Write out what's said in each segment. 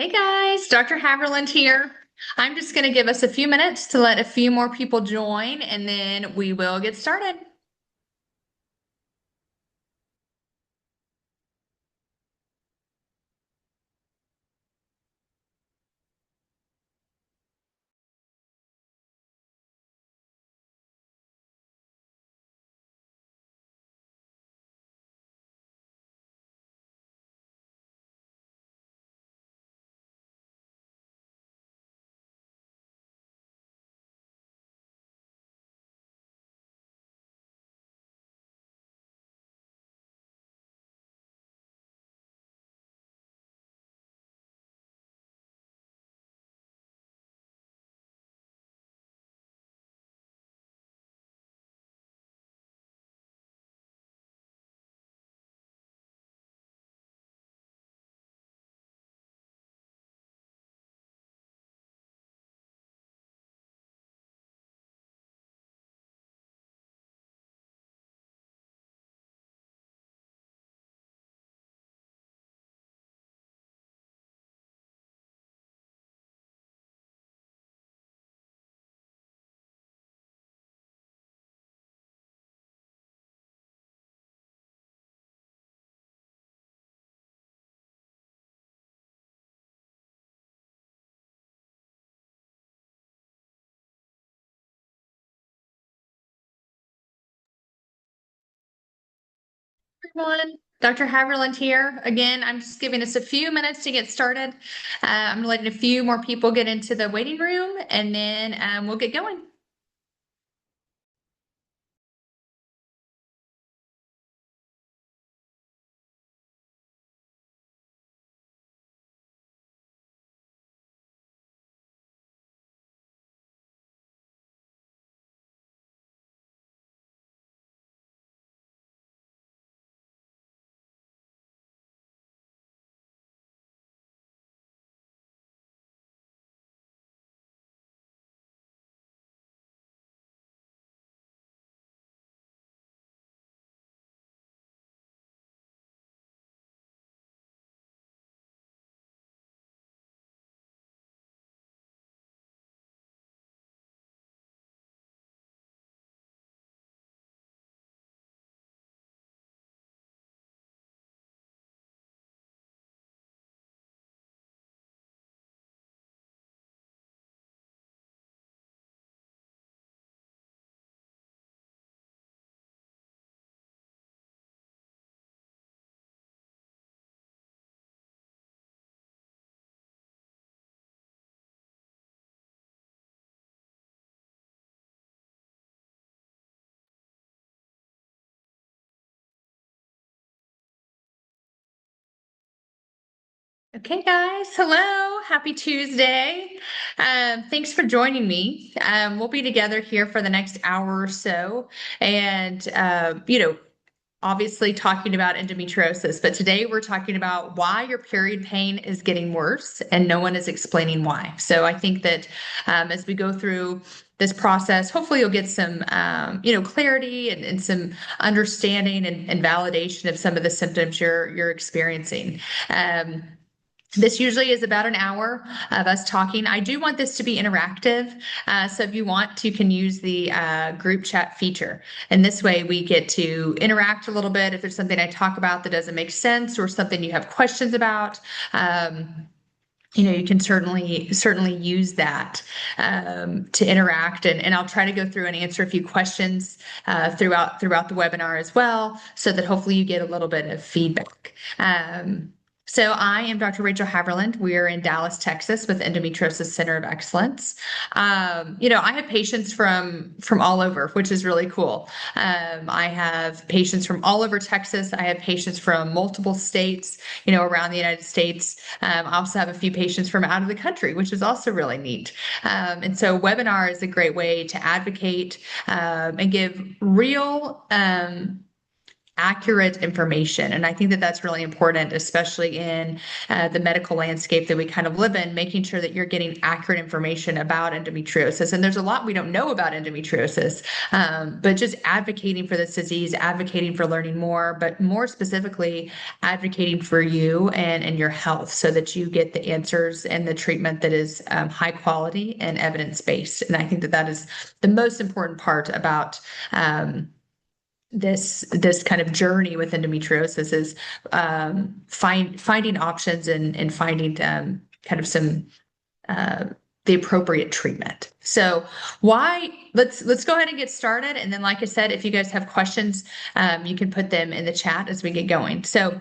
Hey guys, Dr. Haverland here. I'm just going to give us a few minutes to let a few more people join and then we will get started. Everyone, Dr. Haverland here. Again, I'm just giving us a few minutes to get started. I'm letting a few more people get into the waiting room and then we'll get going. Okay, guys. Hello. Happy Tuesday. Thanks for joining me. We'll be together here for the next hour or so. And, obviously talking about endometriosis, but today we're talking about why your period pain is getting worse and no one is explaining why. So I think that as we go through this process, hopefully you'll get some, clarity and some understanding and validation of some of the symptoms you're experiencing. This usually is about an hour of us talking. I do want this to be interactive. So if you want, you can use the group chat feature. And this way we get to interact a little bit. If there's something I talk about that doesn't make sense or something you have questions about, you can certainly use that to interact. And I'll try to go through and answer a few questions throughout the webinar as well, so that hopefully you get a little bit of feedback. So I am Dr. Rachael Haverland. We're in Dallas, Texas, with Endometriosis Center of Excellence. I have patients from all over, which is really cool. I have patients from all over Texas. I have patients from multiple states, around the United States. I also have a few patients from out of the country, which is also really neat. And so webinar is a great way to advocate and give real accurate information. And I think that that's really important, especially in the medical landscape that we kind of live in, making sure that you're getting accurate information about endometriosis. And there's a lot we don't know about endometriosis, but just advocating for this disease, advocating for learning more, but more specifically, advocating for you and your health so that you get the answers and the treatment that is high quality and evidence-based. And I think that that is the most important part about this kind of journey with endometriosis is finding options and finding kind of some the appropriate treatment. So let's go ahead and get started. And then, like I said, if you guys have questions, you can put them in the chat as we get going. So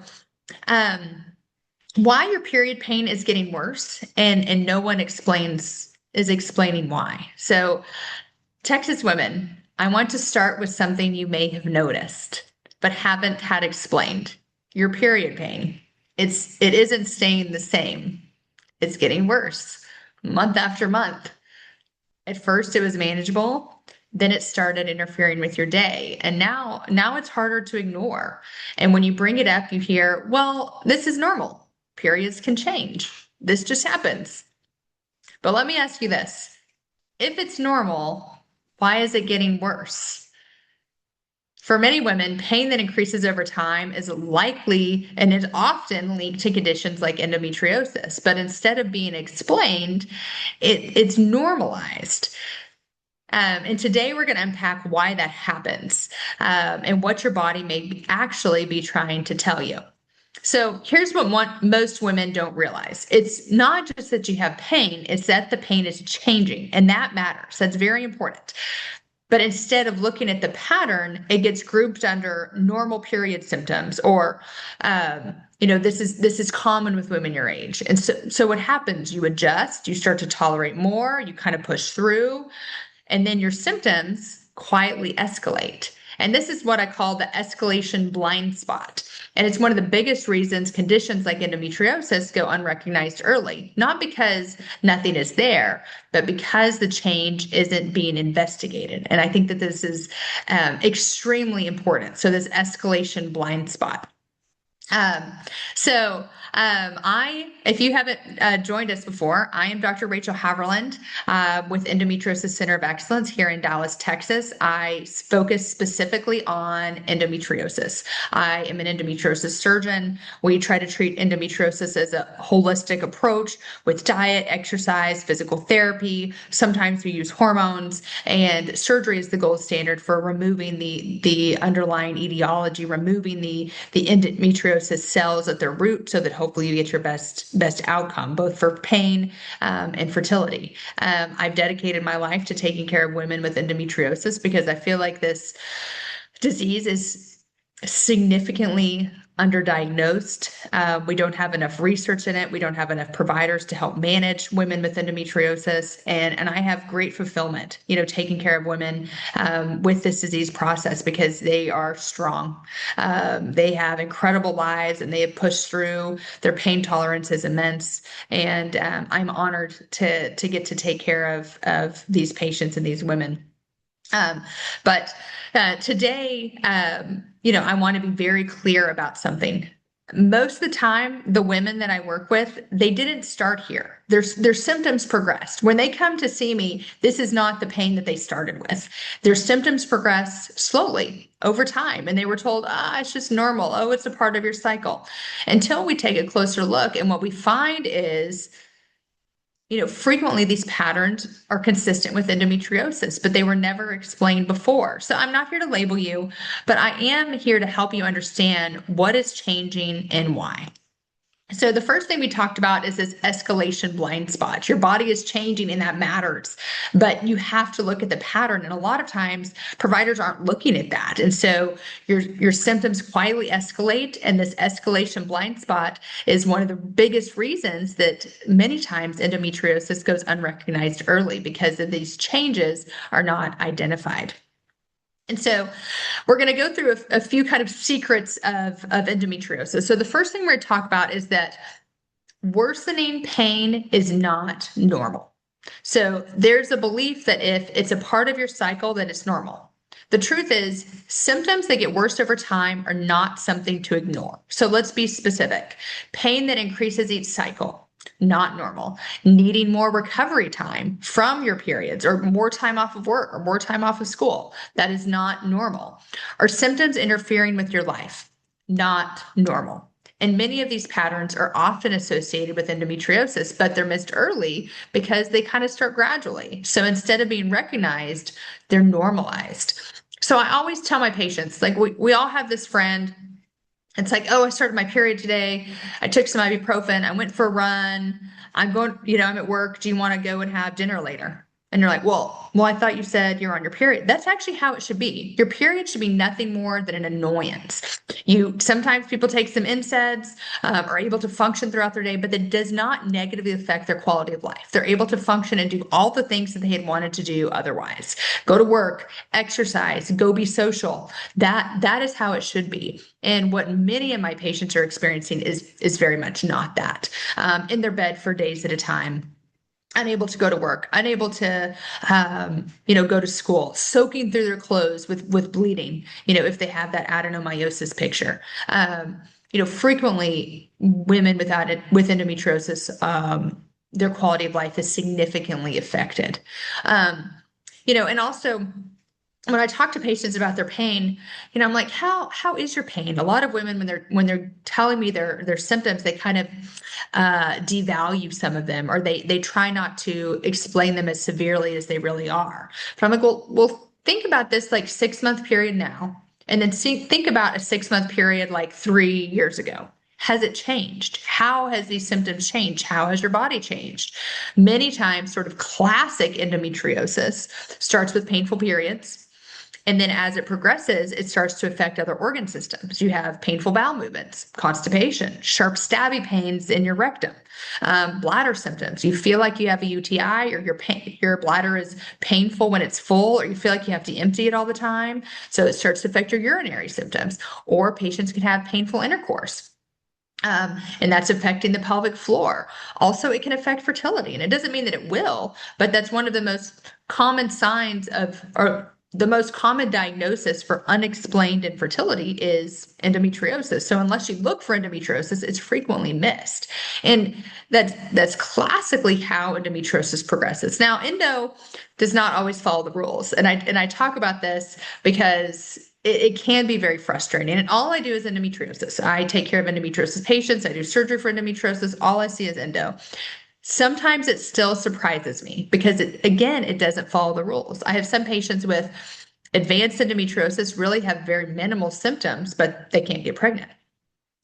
why your period pain is getting worse and no one is explaining why. So Texas women, I want to start with something you may have noticed, but haven't had explained. Your period pain. It isn't staying the same. It's getting worse month after month. At first it was manageable. Then it started interfering with your day. And now it's harder to ignore. And when you bring it up, you hear, well, this is normal. Periods can change. This just happens. But let me ask you this. If it's normal, why is it getting worse? For many women, pain that increases over time is likely and is often linked to conditions like endometriosis. But instead of being explained, it's normalized. And today we're going to unpack why that happens and what your body may actually be trying to tell you. So here's what most women don't realize. It's not just that you have pain, it's that the pain is changing, and that matters. That's very important. But instead of looking at the pattern, it gets grouped under normal period symptoms or, this is common with women your age. And so what happens? You adjust, you start to tolerate more, you kind of push through, and then your symptoms quietly escalate. And this is what I call the escalation blind spot. And it's one of the biggest reasons conditions like endometriosis go unrecognized early, not because nothing is there, but because the change isn't being investigated. And I think that this is extremely important. So this escalation blind spot. If you haven't joined us before, I am Dr. Rachael Haverland with Endometriosis Center of Excellence here in Dallas, Texas. I focus specifically on endometriosis. I am an endometriosis surgeon. We try to treat endometriosis as a holistic approach with diet, exercise, physical therapy. Sometimes we use hormones, and surgery is the gold standard for removing the underlying etiology, removing the endometriosis cells at their root so that hopefully you get your best outcome, both for pain and fertility. I've dedicated my life to taking care of women with endometriosis because I feel like this disease is significantly underdiagnosed. We don't have enough research in it. We don't have enough providers to help manage women with endometriosis. And I have great fulfillment, taking care of women with this disease process because they are strong. They have incredible lives and they have pushed through. Their pain tolerance is immense. And I'm honored to get to take care of these patients and these women. But today, I want to be very clear about something. Most of the time, the women that I work with, they didn't start here. Their symptoms progressed. When they come to see me, this is not the pain that they started with. Their symptoms progress slowly over time. And they were told, it's just normal. Oh, it's a part of your cycle. Until we take a closer look. And what we find is, frequently these patterns are consistent with endometriosis, but they were never explained before. So I'm not here to label you, but I am here to help you understand what is changing and why. So the first thing we talked about is this escalation blind spot. Your body is changing and that matters, but you have to look at the pattern. And a lot of times providers aren't looking at that. And so your symptoms quietly escalate, and this escalation blind spot is one of the biggest reasons that many times endometriosis goes unrecognized early because of these changes are not identified. And so we're going to go through a few kind of secrets of endometriosis. So the first thing we're going to talk about is that worsening pain is not normal. So there's a belief that if it's a part of your cycle, that it's normal. The truth is, symptoms that get worse over time are not something to ignore. So let's be specific. Pain that increases each cycle, not normal. Needing more recovery time from your periods, or more time off of work, or more time off of school, that is not normal. Or symptoms interfering with your life, not normal. And many of these patterns are often associated with endometriosis, but they're missed early because they kind of start gradually. So instead of being recognized, they're normalized. So I always tell my patients, like we all have this friend. It's like, oh, I started my period today. I took some ibuprofen. I went for a run. I'm going, I'm at work. Do you want to go and have dinner later? And you're like, well, I thought you said you're on your period. That's actually how it should be. Your period should be nothing more than an annoyance. Sometimes people take some NSAIDs, are able to function throughout their day, but that does not negatively affect their quality of life. They're able to function and do all the things that they had wanted to do otherwise. Go to work, exercise, go be social. That is how it should be. And what many of my patients are experiencing is very much not that. In their bed for days at a time, unable to go to work, unable to, go to school, soaking through their clothes with bleeding, if they have that adenomyosis picture. Frequently women with endometriosis, their quality of life is significantly affected. And also, when I talk to patients about their pain, I'm like, how is your pain? A lot of women, when they're telling me their symptoms, they kind of devalue some of them, or they try not to explain them as severely as they really are. But I'm like, well, think about this like 6-month period now, and then think about a 6-month period like 3 years ago. Has it changed? How has these symptoms changed? How has your body changed? Many times, sort of classic endometriosis starts with painful periods. And then as it progresses, it starts to affect other organ systems. You have painful bowel movements, constipation, sharp stabby pains in your rectum, bladder symptoms. You feel like you have a UTI, or your bladder is painful when it's full, or you feel like you have to empty it all the time. So it starts to affect your urinary symptoms. Or patients can have painful intercourse. And that's affecting the pelvic floor. Also, it can affect fertility. And it doesn't mean that it will, but that's one of the most common signs or the most common diagnosis for unexplained infertility is endometriosis. So unless you look for endometriosis, it's frequently missed. And that's classically how endometriosis progresses. Now, endo does not always follow the rules. And I talk about this because it can be very frustrating. And all I do is endometriosis. I take care of endometriosis patients. I do surgery for endometriosis. All I see is endo. Sometimes it still surprises me because it doesn't follow the rules. I have some patients with advanced endometriosis really have very minimal symptoms, but they can't get pregnant.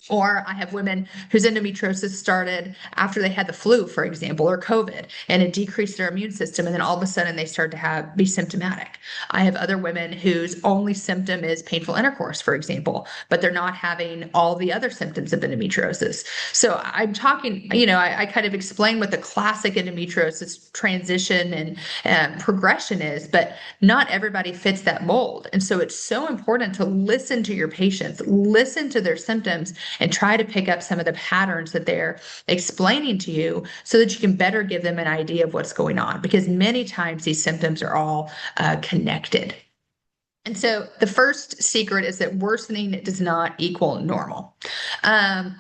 Or I have women whose endometriosis started after they had the flu, for example, or COVID, and it decreased their immune system. And then all of a sudden they start to be symptomatic. I have other women whose only symptom is painful intercourse, for example, but they're not having all the other symptoms of endometriosis. So I'm talking, I kind of explain what the classic endometriosis transition and progression is, but not everybody fits that mold. And so it's so important to listen to your patients, listen to their symptoms, and try to pick up some of the patterns that they're explaining to you so that you can better give them an idea of what's going on, because many times these symptoms are all connected. And so the first secret is that worsening does not equal normal.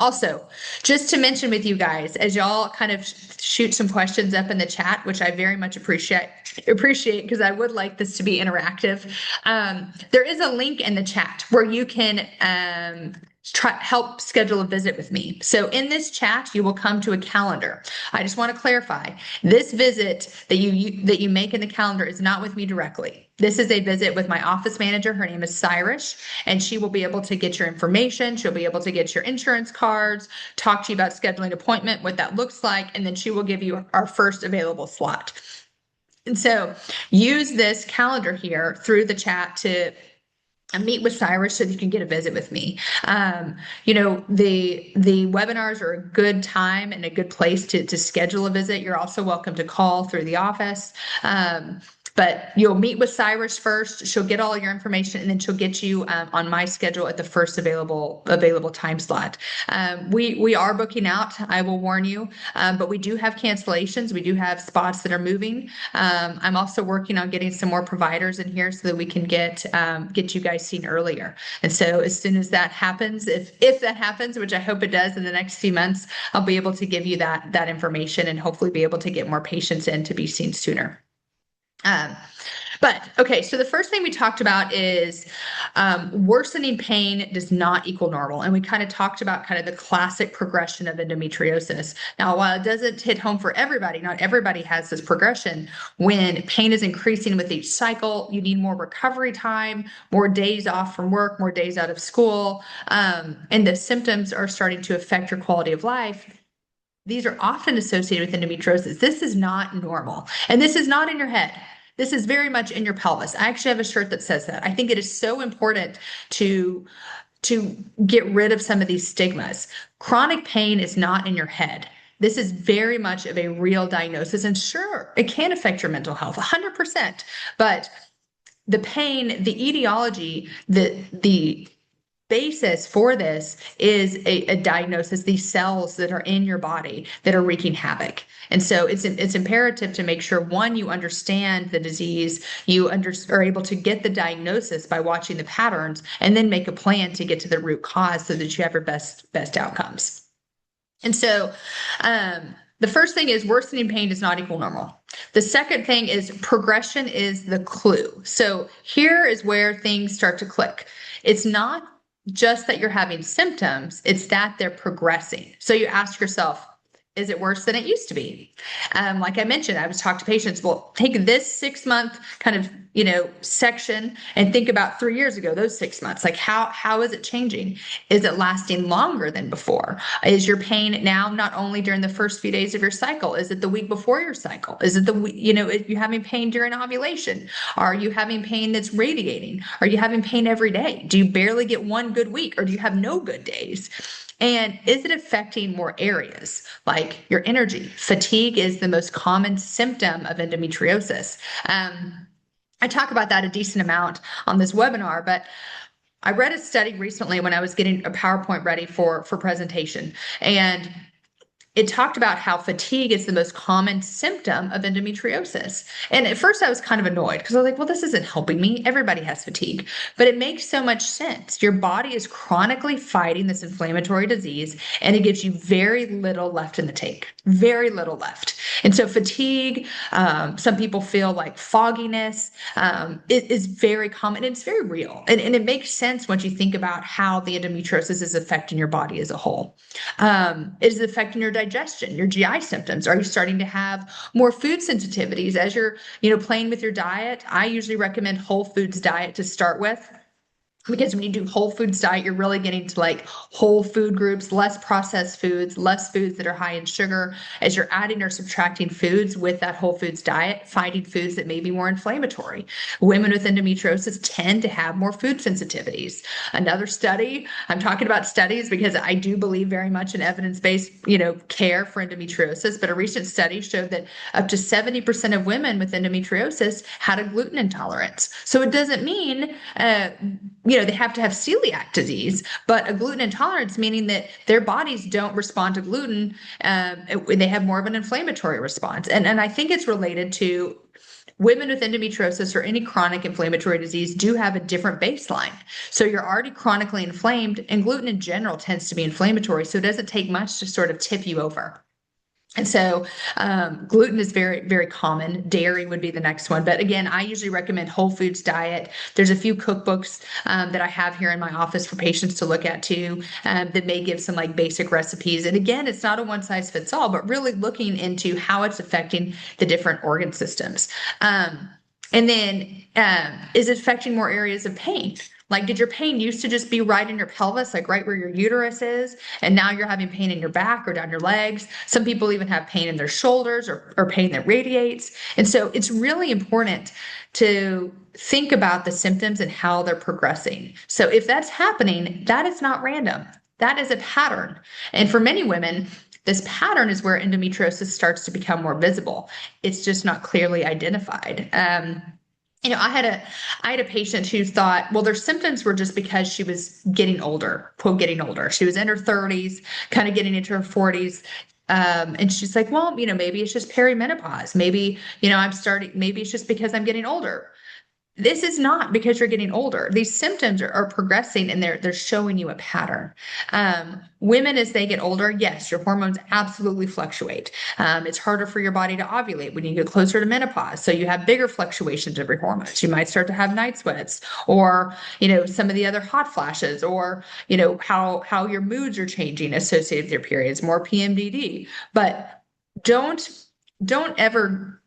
Also, just to mention with you guys, as y'all kind of shoot some questions up in the chat, which I very much appreciate because I would like this to be interactive. There is a link in the chat where you can help schedule a visit with me. So in this chat, you will come to a calendar. I just want to clarify, this visit that you make in the calendar is not with me directly. This is a visit with my office manager. Her name is Cyrus, and she will be able to get your information. She'll be able to get your insurance cards, talk to you about scheduling an appointment, what that looks like, and then she will give you our first available slot. And so use this calendar here through the chat to meet with Cyrus so that you can get a visit with me. The webinars are a good time and a good place to schedule a visit. You're also welcome to call through the office. But you'll meet with Cyrus first. She'll get all your information, and then she'll get you on my schedule at the first available time slot. We are booking out, I will warn you, but we do have cancellations. We do have spots that are moving. I'm also working on getting some more providers in here so that we can get you guys seen earlier. And so as soon as that happens, if that happens, which I hope it does in the next few months, I'll be able to give you that information and hopefully be able to get more patients in to be seen sooner. But okay, so the first thing we talked about is worsening pain does not equal normal. And we kind of talked about kind of the classic progression of endometriosis. Now, while it doesn't hit home for everybody, not everybody has this progression. When pain is increasing with each cycle, you need more recovery time, more days off from work, more days out of school, and the symptoms are starting to affect your quality of life. These are often associated with endometriosis. This is not normal, and this is not in your head. This is very much in your pelvis. I actually have a shirt that says that. I think it is so important to get rid of some of these stigmas. Chronic pain is not in your head. This is very much of a real diagnosis. And sure, it can affect your mental health 100%. But the pain, the etiology, the basis for this is a diagnosis, these cells that are in your body that are wreaking havoc. And so it's imperative to make sure, one, you understand the disease, you are able to get the diagnosis by watching the patterns, and then make a plan to get to the root cause so that you have your best outcomes. And so the first thing is worsening pain does not equal normal. The second thing is progression is the clue. So here is where things start to click. It's not just that you're having symptoms, it's that they're progressing. So you ask yourself, is it worse than it used to be? Like I mentioned, I was talking to patients, well, take this 6-month kind of, section and think about 3 years ago, those 6 months, like how is it changing? Is it lasting longer than before? Is your pain now not only during the first few days of your cycle? Is it the week before your cycle? Is it if you're having pain during ovulation? Are you having pain that's radiating? Are you having pain every day? Do you barely get one good week, or do you have no good days? And is it affecting more areas like your energy? Fatigue is the most common symptom of endometriosis. I talk about that a decent amount on this webinar, but I read a study recently when I was getting a PowerPoint ready for presentation, and it talked about how fatigue is the most common symptom of endometriosis. And at first I was kind of annoyed because I was like, well, this isn't helping me. Everybody has fatigue. But it makes so much sense. Your body is chronically fighting this inflammatory disease, and it gives you very little left in the tank, very little left. And so fatigue, some people feel like fogginess, it is very common, and it's very real. And it makes sense once you think about how the endometriosis is affecting your body as a whole. It is affecting your digestion, your GI symptoms. Are you starting to have more food sensitivities as you're, playing with your diet? I usually recommend whole foods diet to start with, because when you do whole foods diet, you're really getting to like whole food groups, less processed foods, less foods that are high in sugar. As you're adding or subtracting foods with that whole foods diet, finding foods that may be more inflammatory. Women with endometriosis tend to have more food sensitivities. Another study, I'm talking about studies because I do believe very much in evidence-based, care for endometriosis, but a recent study showed that up to 70% of women with endometriosis had a gluten intolerance. So it doesn't mean, they have to have celiac disease, but a gluten intolerance, meaning that their bodies don't respond to gluten. They have more of an inflammatory response. And I think it's related to women with endometriosis or any chronic inflammatory disease do have a different baseline. So you're already chronically inflamed, and gluten in general tends to be inflammatory. So it doesn't take much to sort of tip you over. And so gluten is very, very common. Dairy would be the next one. But again, I usually recommend whole foods diet. There's a few cookbooks that I have here in my office for patients to look at too, that may give some like basic recipes. And again, it's not a one size fits all, but really looking into how it's affecting the different organ systems. And then is it affecting more areas of pain? Like, did your pain used to just be right in your pelvis, like right where your uterus is, and now you're having pain in your back or down your legs? Some people even have pain in their shoulders or pain that radiates. And so it's really important to think about the symptoms and how they're progressing. So if that's happening, that is not random. That is a pattern. And for many women, This pattern is where endometriosis starts to become more visible. It's just not clearly identified. I had a patient who thought, well, their symptoms were just because she was getting older, quote, getting older. She was in her 30s, kind of getting into her 40s. And she's like, well, maybe it's just perimenopause. Maybe, maybe it's just because I'm getting older. This is not because you're getting older. These symptoms are progressing and they're showing you a pattern. Women, as they get older, yes, your hormones absolutely fluctuate. It's harder for your body to ovulate when you get closer to menopause. So you have bigger fluctuations of your hormones. You might start to have night sweats or, some of the other hot flashes or, how your moods are changing associated with your periods, more PMDD. But don't don't ever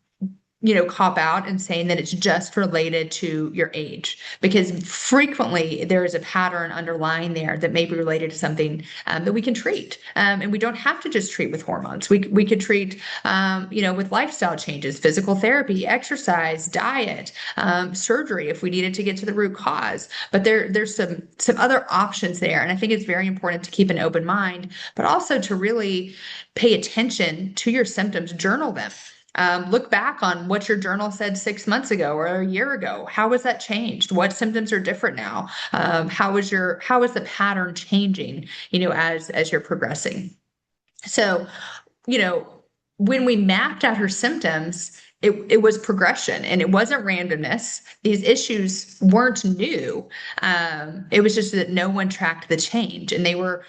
cop out and saying that it's just related to your age, because frequently there is a pattern underlying there that may be related to something that we can treat. And we don't have to just treat with hormones. We could treat, with lifestyle changes, physical therapy, exercise, diet, surgery if we needed to get to the root cause. But there's some other options there. And I think it's very important to keep an open mind, but also to really pay attention to your symptoms, journal them. Look back on what your journal said 6 months ago or a year ago. How has that changed? What symptoms are different now? How is the pattern changing, as you're progressing? So, you know, when we mapped out her symptoms, it was progression and it wasn't randomness. These issues weren't new. It was just that no one tracked the change, and they were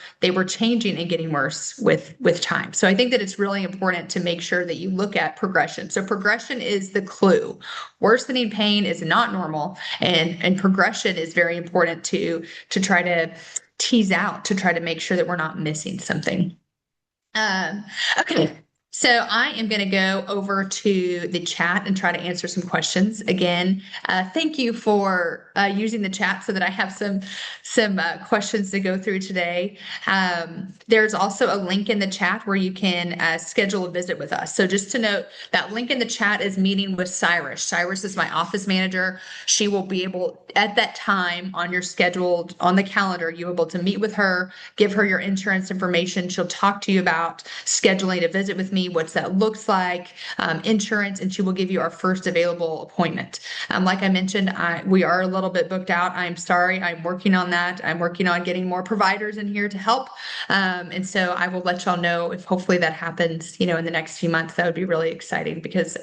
changing and getting worse with time. So I think that it's really important to make sure that you look at progression. So progression is the clue. Worsening pain is not normal, and progression is very important to try to tease out, to try to make sure that we're not missing something. Okay. So I am going to go over to the chat and try to answer some questions. Again, thank you for using the chat so that I have some questions to go through today. There's also a link in the chat where you can schedule a visit with us. So just to note, that link in the chat is meeting with Cyrus. Cyrus is my office manager. She will be able, at that time on your scheduled, on the calendar, you're able to meet with her, give her your insurance information. She'll talk to you about scheduling a visit with me, what that looks like, insurance, and she will give you our first available appointment. Like I mentioned, we are a little bit booked out. I'm sorry. I'm working on that. I'm working on getting more providers in here to help. And so I will let y'all know if hopefully that happens, in the next few months. That would be really exciting because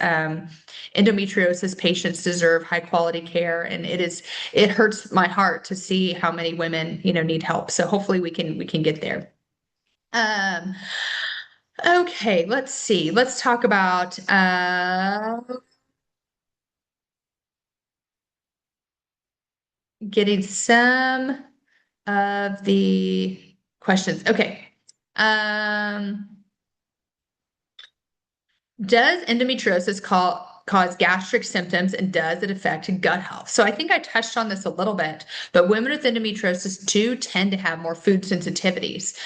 endometriosis patients deserve high quality care. And it hurts my heart to see how many women, need help. So hopefully we can get there. Okay, let's see. Let's talk about getting some of the questions. Okay. Does endometriosis cause gastric symptoms, and does it affect gut health? So I think I touched on this a little bit, but women with endometriosis do tend to have more food sensitivities.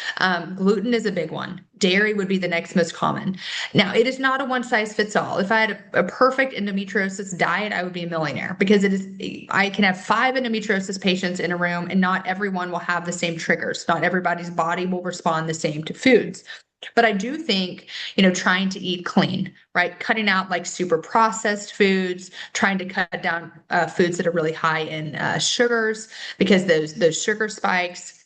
Gluten is a big one. Dairy would be the next most common. Now, it is not a one size fits all. If I had a perfect endometriosis diet, I would be a millionaire, because I can have 5 endometriosis patients in a room and not everyone will have the same triggers. Not everybody's body will respond the same to foods. But I do think, trying to eat clean, right? Cutting out like super processed foods, trying to cut down foods that are really high in sugars, because those sugar spikes.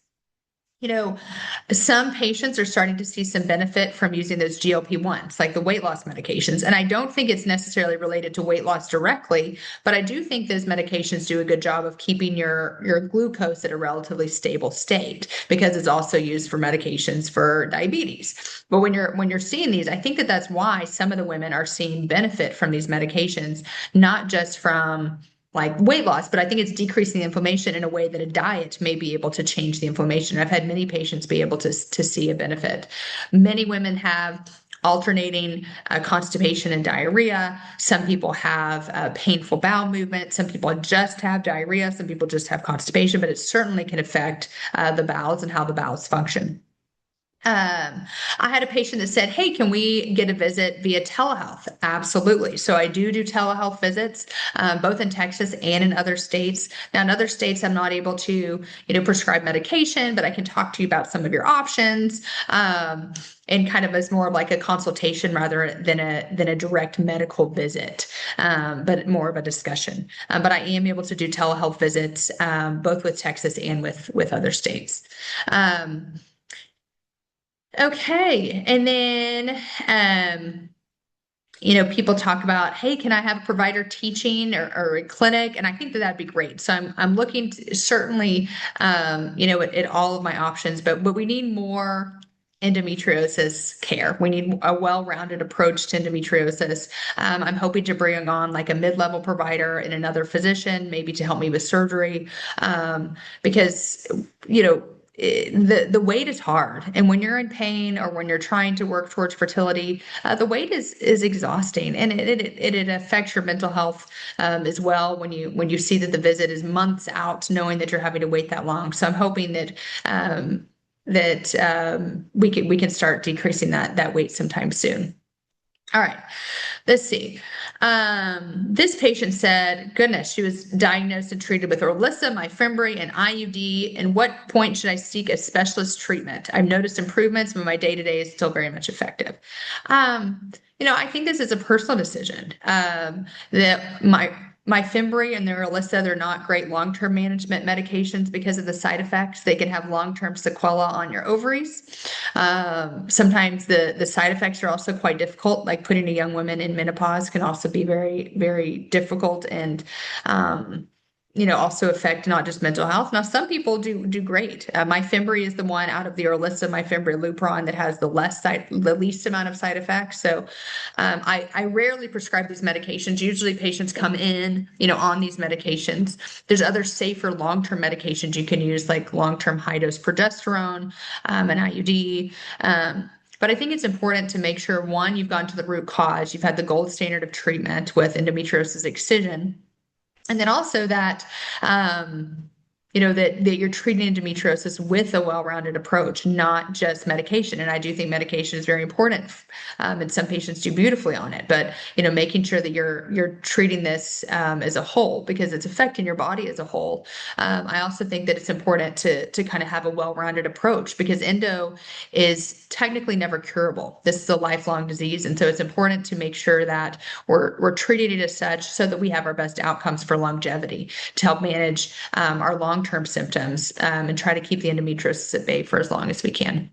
Some patients are starting to see some benefit from using those GLP-1s, like the weight loss medications. And I don't think it's necessarily related to weight loss directly, but I do think those medications do a good job of keeping your glucose at a relatively stable state, because it's also used for medications for diabetes. But when you're seeing these, I think that's why some of the women are seeing benefit from these medications, not just from like weight loss, but I think it's decreasing the inflammation in a way that a diet may be able to change the inflammation. I've had many patients be able to see a benefit. Many women have alternating constipation and diarrhea. Some people have painful bowel movement. Some people just have diarrhea. Some people just have constipation, but it certainly can affect the bowels and how the bowels function. I had a patient that said, "Hey, can we get a visit via telehealth?" Absolutely. So I do telehealth visits, both in Texas and in other states. Now, in other states, I'm not able to, prescribe medication, but I can talk to you about some of your options, and kind of as more of like a consultation rather than a direct medical visit, but more of a discussion. But I am able to do telehealth visits, both with Texas and with other states. Um, Okay. And then, people talk about, hey, can I have a provider teaching or a clinic? And I think that that'd be great. So I'm looking to, certainly, at all of my options, but we need more endometriosis care. We need a well-rounded approach to endometriosis. I'm hoping to bring on like a mid-level provider and another physician, maybe to help me with surgery, because, the wait is hard, and when you're in pain or when you're trying to work towards fertility, the wait is exhausting, and it affects your mental health, as well, when you see that the visit is months out, knowing that you're having to wait that long. So I'm hoping that we can start decreasing that wait sometime soon. All right, let's see. This patient said, goodness, she was diagnosed and treated with Orlissa, Myfembree, and IUD. And what point should I seek a specialist treatment? I've noticed improvements, but my day-to-day is still very much effective. I think this is a personal decision. That Myfembree and the Orlissa, they're not great long-term management medications because of the side effects. They can have long-term sequela on your ovaries. Sometimes the side effects are also quite difficult, like putting a young woman in menopause can also be very, very difficult, and also affect not just mental health. Now, some people do great. Myfembree is the one out of the Orlissa, Myfembree, Lupron that has the least amount of side effects. So, I rarely prescribe these medications. Usually, patients come in, on these medications. There's other safer long-term medications you can use, like long-term high-dose progesterone, an IUD. But I think it's important to make sure, one, you've gone to the root cause, you've had the gold standard of treatment with endometriosis excision. And then also that, that you're treating endometriosis with a well-rounded approach, not just medication. And I do think medication is very important, and some patients do beautifully on it. But making sure that you're treating this, as a whole, because it's affecting your body as a whole. I also think that it's important to kind of have a well-rounded approach, because endo is technically never curable. This is a lifelong disease, and so it's important to make sure that we're treating it as such, so that we have our best outcomes for longevity, to help manage our long-term symptoms, and try to keep the endometriosis at bay for as long as we can.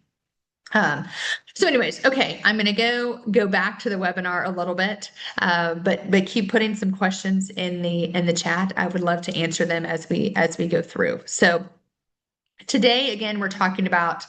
So anyways, okay, I'm going to go back to the webinar a little bit, but keep putting some questions in the chat. I would love to answer them as we go through. So today, again, we're talking about,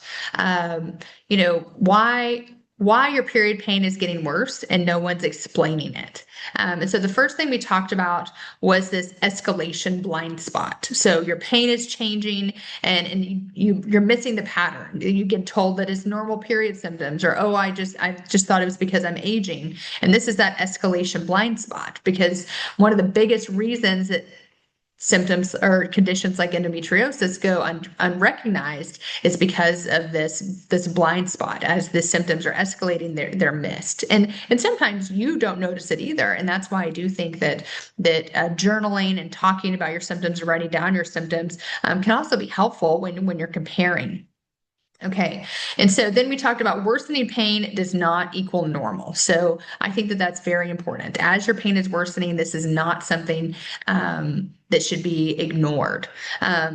why your period pain is getting worse and no one's explaining it. And so the first thing we talked about was this escalation blind spot. So your pain is changing, and you're missing the pattern. You get told that it's normal period symptoms, or, oh, I just thought it was because I'm aging. And this is that escalation blind spot, because one of the biggest reasons that symptoms or conditions like endometriosis go unrecognized is because of this blind spot. As the symptoms are escalating, they're missed, and sometimes you don't notice it either. And that's why I do think that journaling and talking about your symptoms, or writing down your symptoms, can also be helpful when you're comparing. Okay. And so then we talked about worsening pain does not equal normal. So I think that that's very important. As your pain is worsening, this is not something that should be ignored.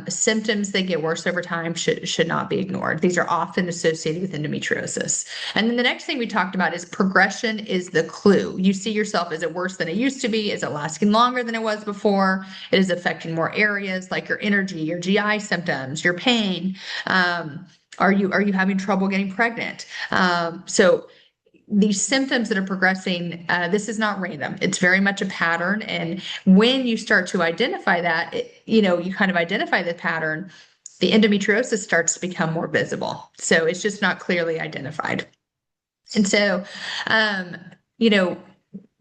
Symptoms that get worse over time should not be ignored. These are often associated with endometriosis. And then the next thing we talked about is progression is the clue. You see yourself, is it worse than it used to be? Is it lasting longer than it was before? It is affecting more areas, like your energy, your GI symptoms, your pain. Are you having trouble getting pregnant? So these symptoms that are progressing, this is not random. It's very much a pattern. And when you start to identify that, you kind of identify the pattern, the endometriosis starts to become more visible. So it's just not clearly identified. And so,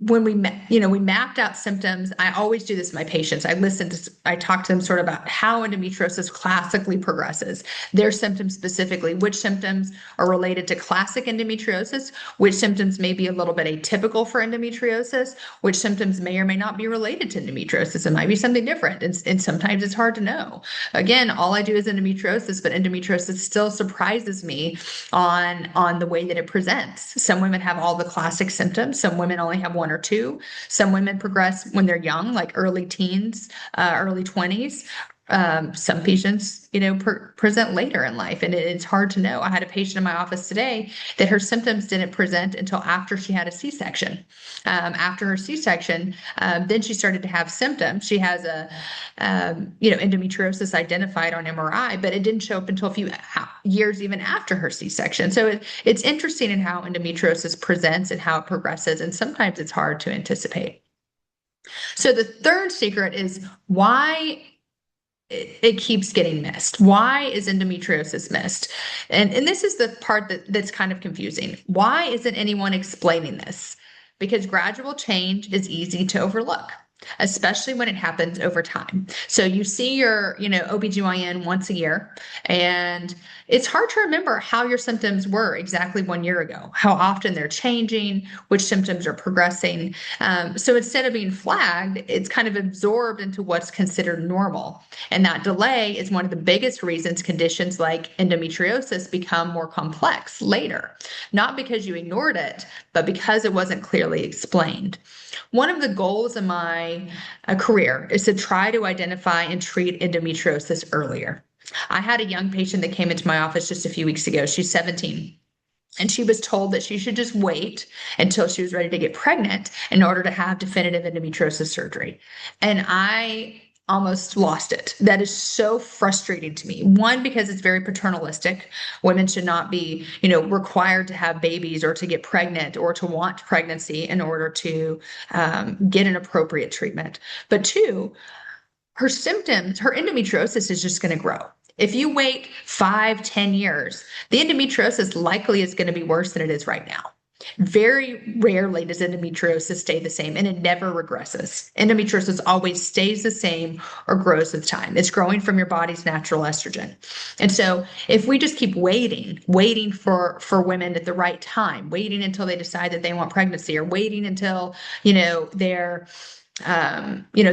when we mapped out symptoms. I always do this with my patients. I talk to them sort of about how endometriosis classically progresses, their symptoms specifically, which symptoms are related to classic endometriosis, which symptoms may be a little bit atypical for endometriosis, which symptoms may or may not be related to endometriosis. It might be something different. And sometimes it's hard to know. Again, all I do is endometriosis, but endometriosis still surprises me on the way that it presents. Some women have all the classic symptoms. Some women only have one or two. Some women progress when they're young, like early teens, early 20s. Some patients, present later in life, and it's hard to know. I had a patient in my office today that her symptoms didn't present until after she had a C-section. After her C-section, then she started to have symptoms. She has endometriosis identified on MRI, but it didn't show up until a few years even after her C-section. So it's interesting in how endometriosis presents and how it progresses, and sometimes it's hard to anticipate. So the third secret is why it keeps getting missed. Why is endometriosis missed? And this is the part that's kind of confusing. Why isn't anyone explaining this? Because gradual change is easy to overlook, especially when it happens over time. So you see your, OBGYN once a year, and it's hard to remember how your symptoms were exactly 1 year ago, how often they're changing, which symptoms are progressing. So instead of being flagged, it's kind of absorbed into what's considered normal. And that delay is one of the biggest reasons conditions like endometriosis become more complex later, not because you ignored it, but because it wasn't clearly explained. One of the goals in my career is to try to identify and treat endometriosis earlier. I had a young patient that came into my office just a few weeks ago. She's 17. And she was told that she should just wait until she was ready to get pregnant in order to have definitive endometriosis surgery. And I almost lost it. That is so frustrating to me. One, because it's very paternalistic. Women should not be, required to have babies or to get pregnant or to want pregnancy in order to get an appropriate treatment. But two, her symptoms, her endometriosis is just going to grow. If you wait 5-10 years, the endometriosis likely is going to be worse than it is right now. Very rarely does endometriosis stay the same, and it never regresses. Endometriosis always stays the same or grows with time. It's growing from your body's natural estrogen. And so if we just keep waiting for women at the right time, waiting until they decide that they want pregnancy, or waiting until, their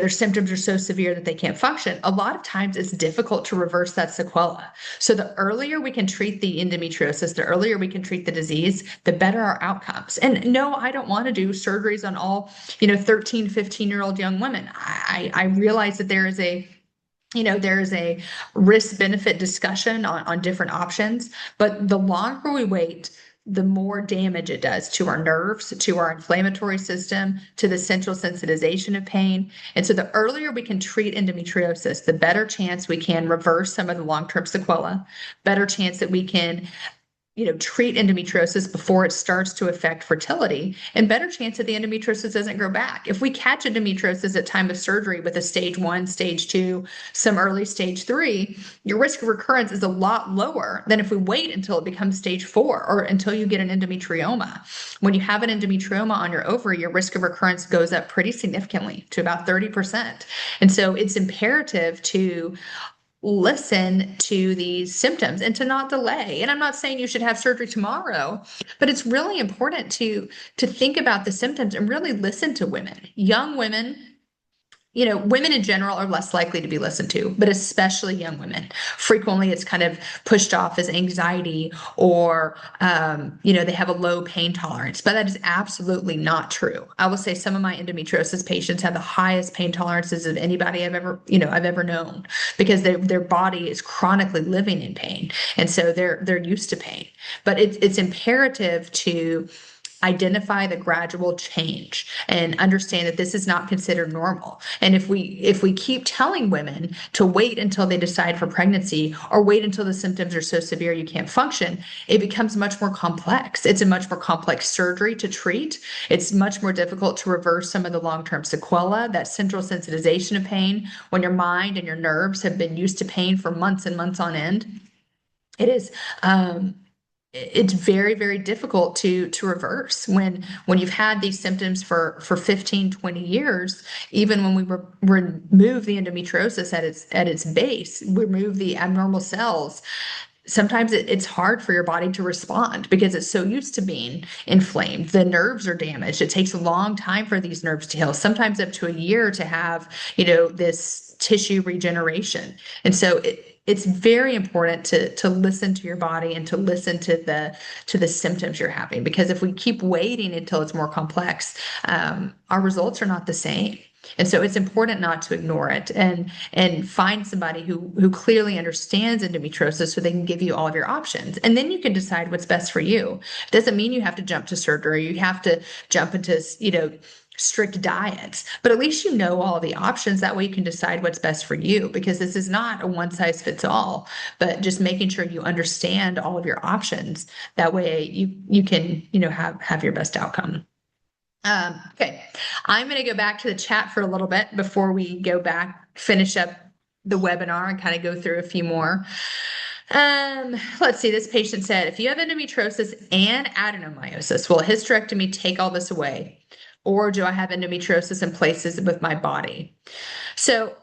symptoms are so severe that they can't function, a lot of times it's difficult to reverse that sequela. So the earlier we can treat the endometriosis, the earlier we can treat the disease, the better our outcomes. And no, I don't want to do surgeries on all, 13, 15-year-old young women. I realize that there is a risk benefit discussion on different options, but the longer we wait, the more damage it does to our nerves, to our inflammatory system, to the central sensitization of pain. And so the earlier we can treat endometriosis, the better chance we can reverse some of the long-term sequela, better chance that we can treat endometriosis before it starts to affect fertility, and better chance that the endometriosis doesn't grow back. If we catch endometriosis at time of surgery with a stage 1, stage 2, some early stage 3, your risk of recurrence is a lot lower than if we wait until it becomes stage 4 or until you get an endometrioma. When you have an endometrioma on your ovary, your risk of recurrence goes up pretty significantly to about 30%. And so it's imperative to listen to these symptoms and to not delay. And I'm not saying you should have surgery tomorrow, but it's really important to think about the symptoms and really listen to women. Young women, women in general are less likely to be listened to, but especially young women. Frequently, it's kind of pushed off as anxiety or, they have a low pain tolerance, but that is absolutely not true. I will say some of my endometriosis patients have the highest pain tolerances of anybody I've ever known, because their body is chronically living in pain. And so they're used to pain, but it's imperative to identify the gradual change and understand that this is not considered normal. And if we keep telling women to wait until they decide for pregnancy, or wait until the symptoms are so severe you can't function, it becomes much more complex. It's a much more complex surgery to treat. It's much more difficult to reverse some of the long-term sequela, that central sensitization of pain, when your mind and your nerves have been used to pain for months and months on end. It is it's very, very difficult to reverse when you've had these symptoms for 15, 20 years. Even when we remove the endometriosis at its base, remove the abnormal cells, sometimes it's hard for your body to respond because it's so used to being inflamed. The nerves are damaged. It takes a long time for these nerves to heal, sometimes up to a year to have, this tissue regeneration. And so it's very important to listen to your body and to listen to the symptoms you're having, because if we keep waiting until it's more complex, our results are not the same. And so it's important not to ignore it, and find somebody who clearly understands endometriosis so they can give you all of your options. And then you can decide what's best for you. It doesn't mean you have to jump to surgery. You have to jump into, strict diets, but at least you know all of the options. That way you can decide what's best for you, because this is not a one size fits all, but just making sure you understand all of your options. That way you can, have your best outcome. Okay, I'm going to go back to the chat for a little bit before we go back, finish up the webinar and kind of go through a few more. Let's see, this patient said, if you have endometriosis and adenomyosis, will a hysterectomy take all this away? Or do I have endometriosis in places with my body? So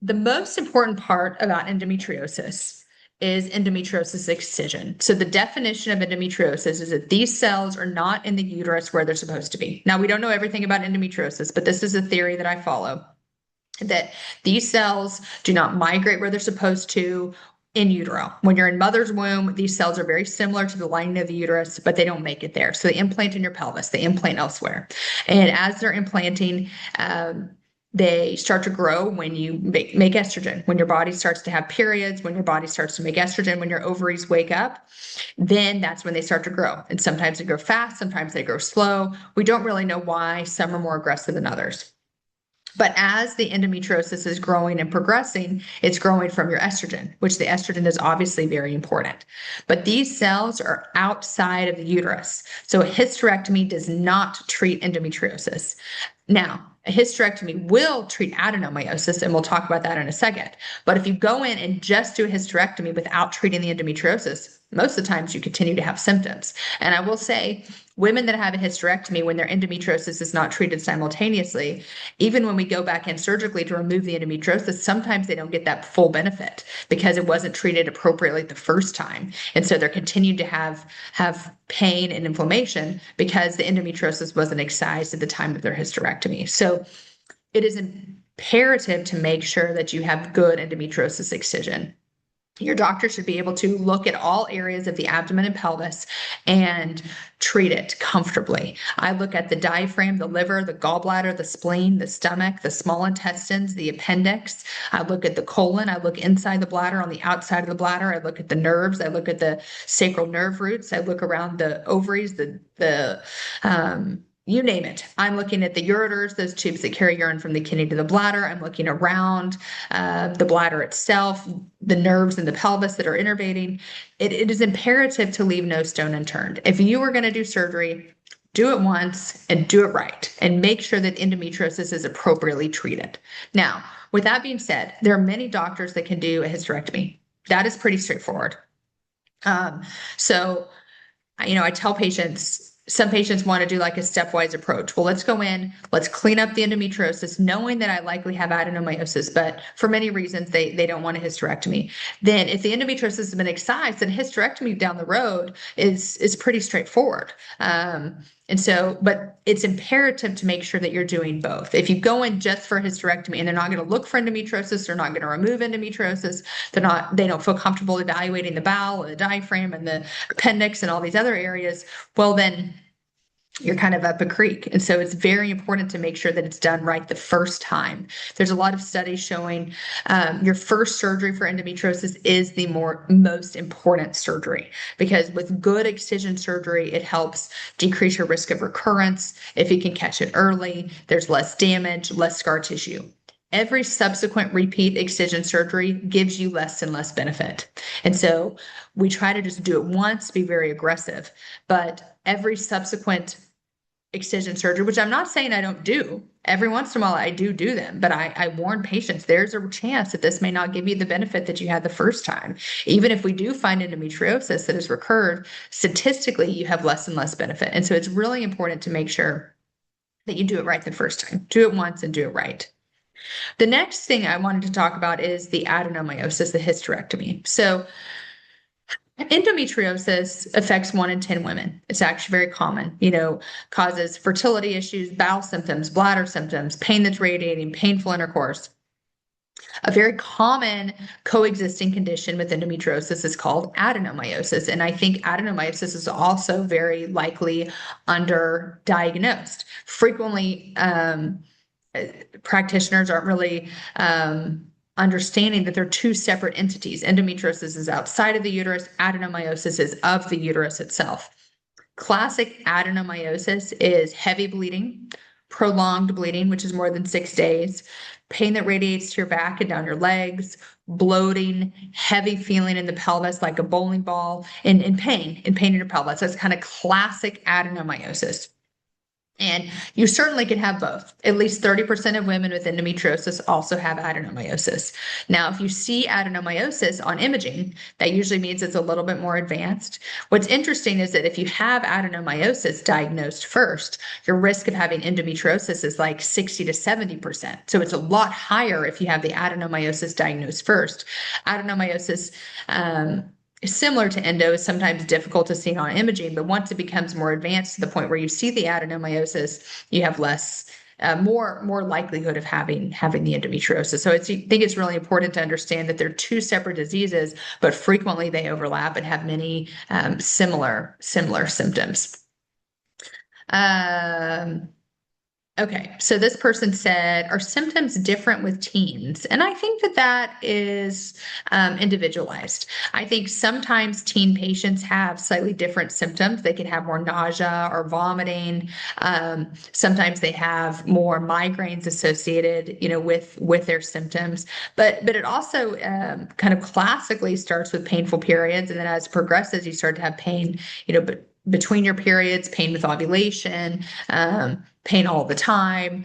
the most important part about endometriosis is endometriosis excision. So the definition of endometriosis is that these cells are not in the uterus where they're supposed to be. Now, we don't know everything about endometriosis, but this is a theory that I follow, that these cells do not migrate where they're supposed to in utero. When you're in mother's womb, these cells are very similar to the lining of the uterus, but they don't make it there. So they implant in your pelvis, they implant elsewhere. And as they're implanting, they start to grow when you make estrogen, when your body starts to have periods, when your body starts to make estrogen, when your ovaries wake up, then that's when they start to grow. And sometimes they grow fast, sometimes they grow slow. We don't really know why. Some are more aggressive than others. But as the endometriosis is growing and progressing, it's growing from your estrogen, which the estrogen is obviously very important. But these cells are outside of the uterus. So a hysterectomy does not treat endometriosis. Now, a hysterectomy will treat adenomyosis, and we'll talk about that in a second. But if you go in and just do a hysterectomy without treating the endometriosis, most of the times you continue to have symptoms. And I will say, women that have a hysterectomy, when their endometriosis is not treated simultaneously, even when we go back in surgically to remove the endometriosis, sometimes they don't get that full benefit because it wasn't treated appropriately the first time. And so they're continued to have pain and inflammation because the endometriosis wasn't excised at the time of their hysterectomy. So it is imperative to make sure that you have good endometriosis excision. Your doctor should be able to look at all areas of the abdomen and pelvis and treat it comfortably. I look at the diaphragm, the liver, the gallbladder, the spleen, the stomach, the small intestines, the appendix. I look at the colon. I look inside the bladder, on the outside of the bladder. I look at the nerves. I look at the sacral nerve roots. I look around the ovaries, you name it. I'm looking at the ureters, those tubes that carry urine from the kidney to the bladder. I'm looking around the bladder itself, the nerves in the pelvis that are innervating. It is imperative to leave no stone unturned. If you are going to do surgery, do it once and do it right, and make sure that endometriosis is appropriately treated. Now, with that being said, there are many doctors that can do a hysterectomy. That is pretty straightforward. So, I tell patients, some patients want to do like a stepwise approach. Well, let's go in, let's clean up the endometriosis, knowing that I likely have adenomyosis, but for many reasons, they don't want a hysterectomy. Then if the endometriosis has been excised, then hysterectomy down the road is pretty straightforward. But it's imperative to make sure that you're doing both. If you go in just for hysterectomy and they're not going to look for endometriosis, they're not going to remove endometriosis, they don't feel comfortable evaluating the bowel and the diaphragm and the appendix and all these other areas, well, then you're kind of up a creek. And so it's very important to make sure that it's done right the first time. There's a lot of studies showing your first surgery for endometriosis is the most important surgery, because with good excision surgery, it helps decrease your risk of recurrence. If you can catch it early, there's less damage, less scar tissue. Every subsequent repeat excision surgery gives you less and less benefit. And so we try to just do it once, be very aggressive, but every subsequent excision surgery, which I'm not saying I don't do. Every once in a while, I do them, but I warn patients there's a chance that this may not give you the benefit that you had the first time. Even if we do find endometriosis that has recurred, statistically, you have less and less benefit. And so it's really important to make sure that you do it right the first time. Do it once and do it right. The next thing I wanted to talk about is the adenomyosis, the hysterectomy. So endometriosis affects 1 in 10 women. It's actually very common, causes fertility issues, bowel symptoms, bladder symptoms, pain that's radiating, painful intercourse. A very common coexisting condition with endometriosis is called adenomyosis. And I think adenomyosis is also very likely underdiagnosed. Frequently, practitioners aren't really understanding that they're two separate entities. Endometriosis is outside of the uterus, adenomyosis is of the uterus itself. Classic adenomyosis is heavy bleeding, prolonged bleeding, which is more than 6 days, pain that radiates to your back and down your legs, bloating, heavy feeling in the pelvis like a bowling ball, and pain in your pelvis. That's kind of classic adenomyosis. And you certainly can have both. At least 30% of women with endometriosis also have adenomyosis. Now, if you see adenomyosis on imaging, that usually means it's a little bit more advanced. What's interesting is that if you have adenomyosis diagnosed first, your risk of having endometriosis is like 60 to 70%. So it's a lot higher if you have the adenomyosis diagnosed first. Adenomyosis, similar to endo, is sometimes difficult to see on imaging, but once it becomes more advanced to the point where you see the adenomyosis, you have less, more likelihood of having the endometriosis. So I think it's really important to understand that they're two separate diseases, but frequently they overlap and have many similar symptoms. Okay, so this person said, are symptoms different with teens? And I think that is individualized. I think sometimes teen patients have slightly different symptoms. They can have more nausea or vomiting. Sometimes they have more migraines associated, with their symptoms. But it also kind of classically starts with painful periods, and then as it progresses, you start to have pain, between your periods, pain with ovulation, pain all the time.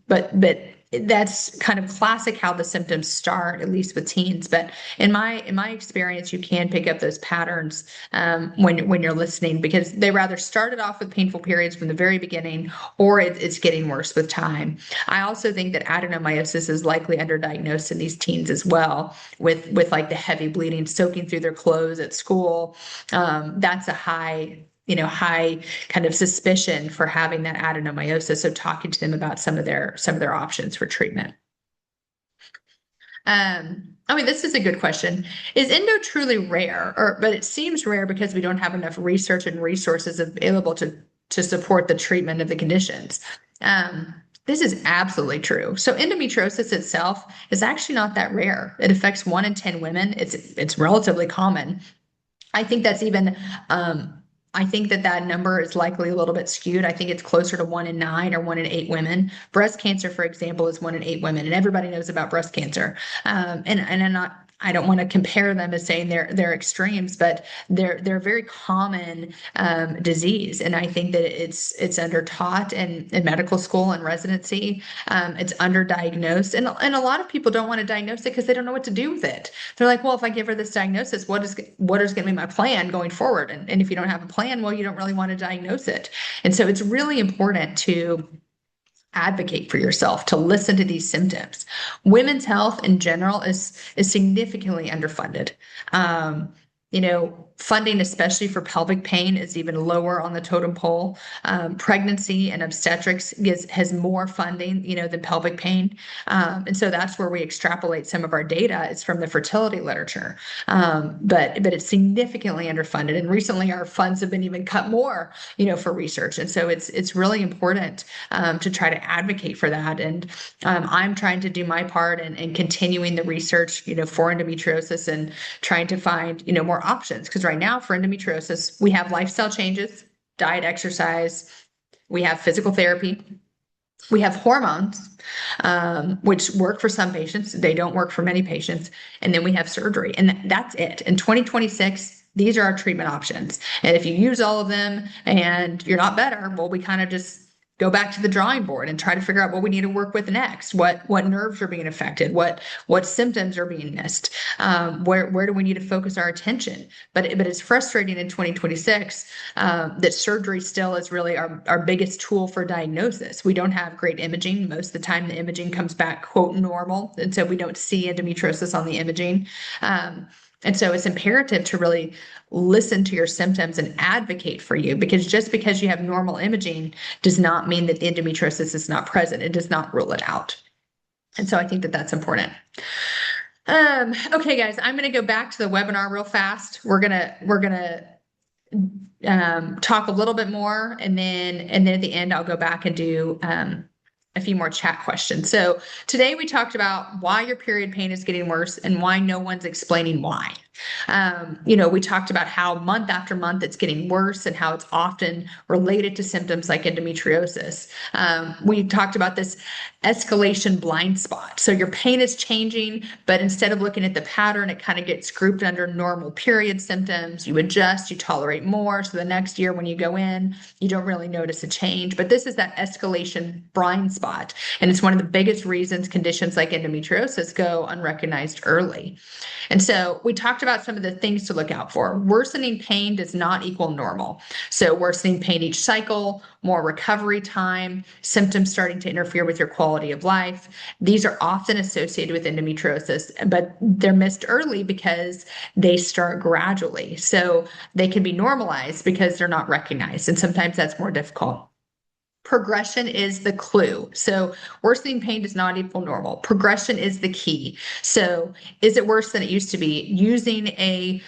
But that's kind of classic how the symptoms start, at least with teens. But in my experience, you can pick up those patterns when you're listening, because they rather started off with painful periods from the very beginning, or it's getting worse with time. I also think that adenomyosis is likely underdiagnosed in these teens as well, with like the heavy bleeding soaking through their clothes at school. That's a high kind of suspicion for having that adenomyosis. So talking to them about some of their options for treatment. This is a good question. Is endo truly rare? But it seems rare because we don't have enough research and resources available to support the treatment of the conditions. This is absolutely true. So endometriosis itself is actually not that rare. It affects 1 in 10 women. It's relatively common. I think that's even I think that number is likely a little bit skewed. I think it's closer to 1 in 9 or 1 in 8 women. Breast cancer, for example, is 1 in 8 women, and everybody knows about breast cancer. I don't want to compare them as saying they're extremes, but they're a very common disease, and I think that it's under taught in medical school and residency. It's underdiagnosed, and a lot of people don't want to diagnose it because they don't know what to do with it. They're like, well, if I give her this diagnosis, what is going to be my plan going forward? And if you don't have a plan, well, you don't really want to diagnose it. And so it's really important to advocate for yourself, to listen to these symptoms. Women's health in general is significantly underfunded. Funding, especially for pelvic pain, is even lower on the totem pole. Pregnancy and obstetrics has more funding, than pelvic pain. And so that's where we extrapolate some of our data is from the fertility literature. But it's significantly underfunded. And recently our funds have been even cut more, for research. And so it's really important to try to advocate for that. And I'm trying to do my part and continuing the research, for endometriosis and trying to find, more options. Because right now for endometriosis, we have lifestyle changes, diet, exercise, we have physical therapy, we have hormones, which work for some patients. They don't work for many patients. And then we have surgery, and that's it. In 2026, These are our treatment options. And if you use all of them and you're not better, well, we kind of just go back to the drawing board and try to figure out what we need to work with next. What nerves are being affected? What symptoms are being missed? Where do we need to focus our attention? But it's frustrating in 2026 that surgery still is really our biggest tool for diagnosis. We don't have great imaging. Most of the time, the imaging comes back, quote, normal. And so we don't see endometriosis on the imaging. And so it's imperative to really listen to your symptoms and advocate for you, because just because you have normal imaging does not mean that endometriosis is not present. It does not rule it out. And so I think that that's important. Okay, guys, I'm going to go back to the webinar real fast. We're gonna talk a little bit more, and then at the end I'll go back and do a few more chat questions. So today we talked about why your period pain is getting worse and why no one's explaining why. We talked about how month after month it's getting worse and how it's often related to symptoms like endometriosis. We talked about this escalation blind spot. So your pain is changing, but instead of looking at the pattern, it kind of gets grouped under normal period symptoms. You adjust, you tolerate more. So the next year when you go in, you don't really notice a change. But this is that escalation blind spot. And it's one of the biggest reasons conditions like endometriosis go unrecognized early. And so we talked about some of the things to look out for. Worsening pain does not equal normal. So worsening pain each cycle, more recovery time, symptoms starting to interfere with your quality of life. These are often associated with endometriosis, but they're missed early because they start gradually. So they can be normalized because they're not recognized. And sometimes that's more difficult. Progression is the clue. So worsening pain does not equal normal. Progression is the key. So is it worse than it used to be? Using a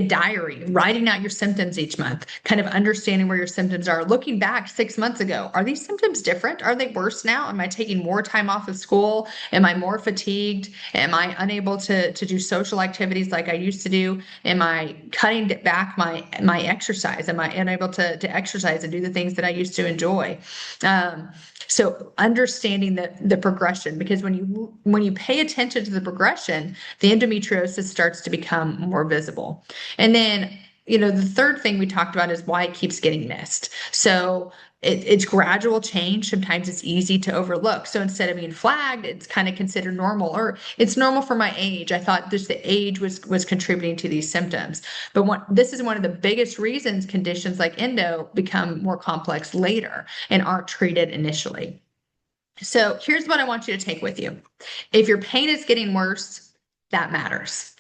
diary, writing out your symptoms each month, kind of understanding where your symptoms are. Looking back 6 months ago, are these symptoms different? Are they worse now? Am I taking more time off of school? Am I more fatigued? Am I unable to do social activities like I used to do? Am I cutting back my exercise? Am I unable to exercise and do the things that I used to enjoy? So understanding the progression, because when you pay attention to the progression, the endometriosis starts to become more visible. And then, the third thing we talked about is why it keeps getting missed. So it's gradual change. Sometimes it's easy to overlook. So instead of being flagged, it's kind of considered normal, or it's normal for my age. I thought just the age was contributing to these symptoms. But this is one of the biggest reasons conditions like endo become more complex later and aren't treated initially. So here's what I want you to take with you. If your pain is getting worse, that matters.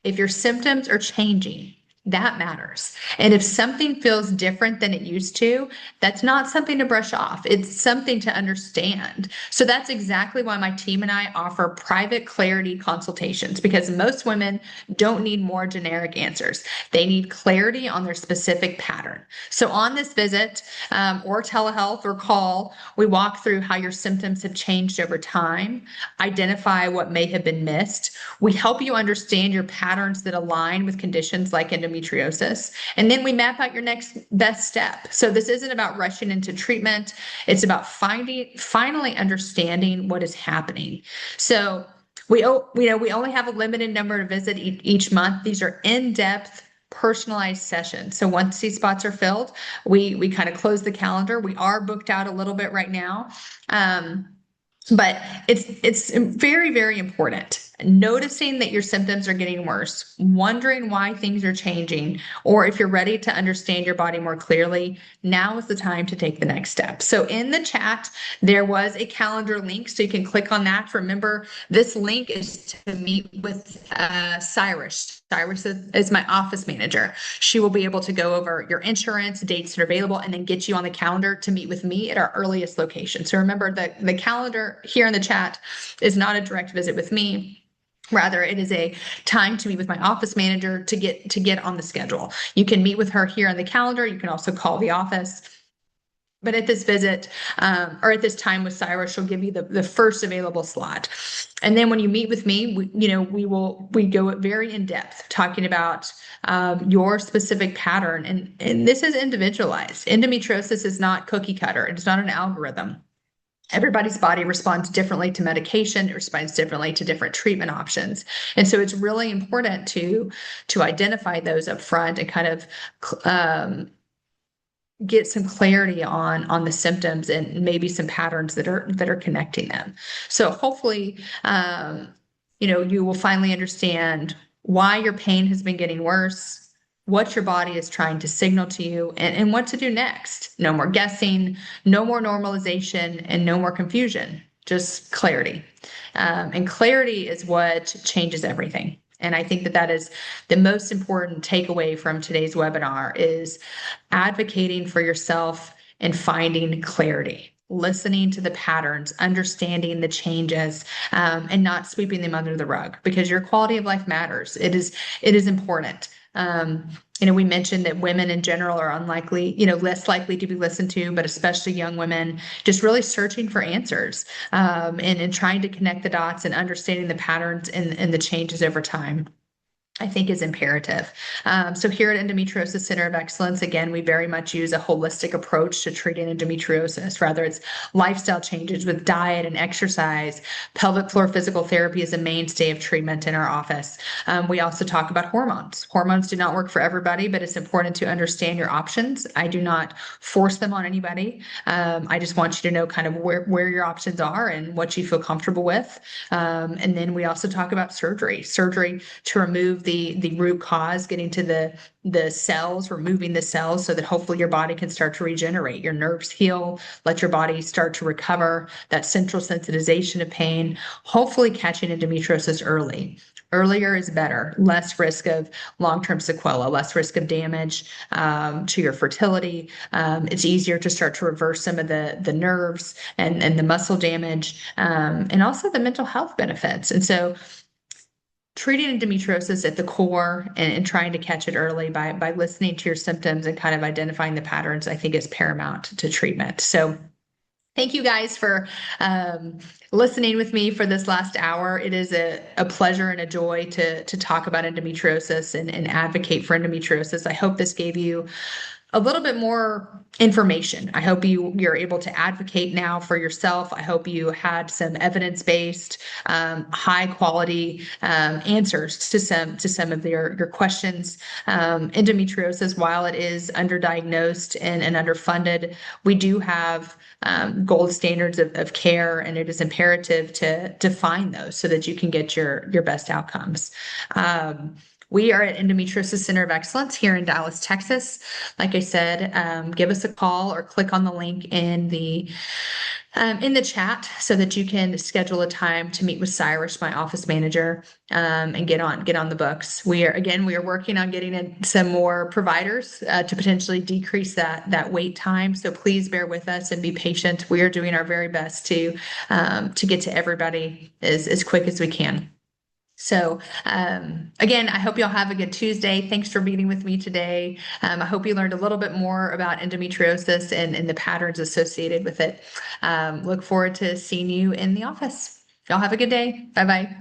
If your symptoms are changing, that matters. And if something feels different than it used to, that's not something to brush off. It's something to understand. So that's exactly why my team and I offer private clarity consultations, because most women don't need more generic answers. They need clarity on their specific pattern. So on this visit, or telehealth or call, we walk through how your symptoms have changed over time, identify what may have been missed. We help you understand your patterns that align with conditions like endometriosis. And then we map out your next best step. So this isn't about rushing into treatment. It's about finally understanding what is happening. So we only have a limited number to visit each month. These are in-depth, personalized sessions. So once these spots are filled, we kind of close the calendar. We are booked out a little bit right now. But it's very, very important. Noticing that your symptoms are getting worse, wondering why things are changing, or if you're ready to understand your body more clearly, now is the time to take the next step. So in the chat, there was a calendar link, so you can click on that. Remember, this link is to meet with Cyrus. Cyrus is my office manager. She will be able to go over your insurance, dates that are available, and then get you on the calendar to meet with me at our earliest location. So remember, the calendar here in the chat is not a direct visit with me. Rather, it is a time to meet with my office manager to get on the schedule. You can meet with her here on the calendar. You can also call the office. But at this visit, or at this time with Cyrus, she'll give you the first available slot. And then when you meet with me, we go very in depth talking about your specific pattern. And this is individualized. Endometriosis is not cookie cutter. It's not an algorithm. Everybody's body responds differently to medication. It responds differently to different treatment options. And so it's really important to identify those up front and kind of get some clarity on the symptoms and maybe some patterns that are connecting them. So hopefully, you will finally understand why your pain has been getting worse, what your body is trying to signal to you, and what to do next. No more guessing, no more normalization, and no more confusion, just clarity. And clarity is what changes everything. And I think that is the most important takeaway from today's webinar is advocating for yourself and finding clarity, listening to the patterns, understanding the changes, and not sweeping them under the rug, because your quality of life matters. It is important. We mentioned that women in general are less likely to be listened to, but especially young women, just really searching for answers, and trying to connect the dots and understanding the patterns and the changes over time, I think is imperative. So here at Endometriosis Center of Excellence, again, we very much use a holistic approach to treating endometriosis. Rather, it's lifestyle changes with diet and exercise. Pelvic floor physical therapy is a mainstay of treatment in our office. We also talk about hormones. Hormones do not work for everybody, but it's important to understand your options. I do not force them on anybody. I just want you to know kind of where your options are and what you feel comfortable with. And then we also talk about surgery to remove the root cause, getting to the cells, removing the cells so that hopefully your body can start to regenerate, your nerves heal, let your body start to recover, that central sensitization of pain, hopefully catching endometriosis early. Earlier is better, less risk of long-term sequela, less risk of damage to your fertility. It's easier to start to reverse some of the nerves and the muscle damage, and also the mental health benefits. And so treating endometriosis at the core and trying to catch it early by listening to your symptoms and kind of identifying the patterns, I think is paramount to treatment. So thank you guys for listening with me for this last hour. It is a pleasure and a joy to talk about endometriosis and advocate for endometriosis. I hope this gave you a little bit more information. I hope you're able to advocate now for yourself. I hope you had some evidence-based, high quality answers to some of your questions. Endometriosis, while it is underdiagnosed and underfunded, we do have gold standards of care, and it is imperative to find those so that you can get your best outcomes. We are at Endometriosis Center of Excellence here in Dallas, Texas. Like I said, give us a call or click on the link in the chat so that you can schedule a time to meet with Cyrus, my office manager, and get on the books. We are working on getting in some more providers to potentially decrease that wait time. So please bear with us and be patient. We are doing our very best to get to everybody as quick as we can. So again, I hope y'all have a good Tuesday. Thanks for meeting with me today. I hope you learned a little bit more about endometriosis and the patterns associated with it. Look forward to seeing you in the office. Y'all have a good day. Bye-bye.